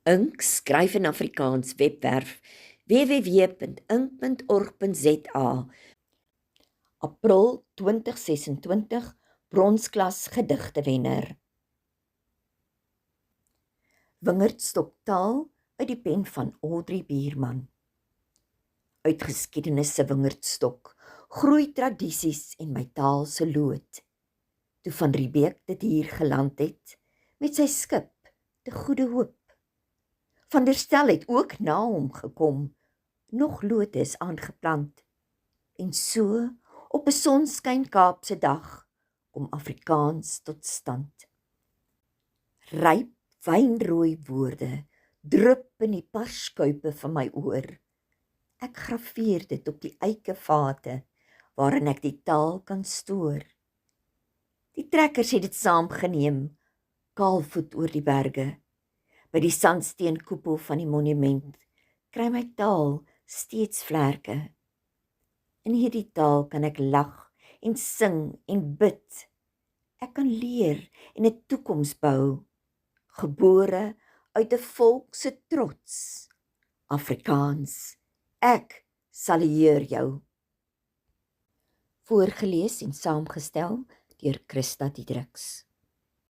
Ink skryf in Afrikaans webwerf www.ink.org.za April 2026 Bronsklas gedigtewenner. Wingerdstoktaal uit die pen van Audrey Bierman. Uit geskiedenis se wingerdstok groei tradisies en my taal se lood. Toe van Riebeeck dit hier geland het met sy skip De Goede Hoop. Van der Stel het ook na hom gekom, nog lote is aangeplant. En so op 'n sonskyn Kaapse dag kom Afrikaans tot stand. Ryp wynrooi woorde drup in die parskuipe van my oor. Ek grafeer dit op die eike vate waarin ek die taal kan stoor. Die trekkers het dit saamgeneem, kaalvoet oor die berge. By die sandsteenkoepel van die monument kry my taal steeds vlerke. In hierdie taal kan ek lag en sing en bid. Ek kan leer en 'n toekoms bou, gebore uit 'n volk se trots. Afrikaans, ek salueer jou. Voorgeles en saamgestel deur Christa Diedriks.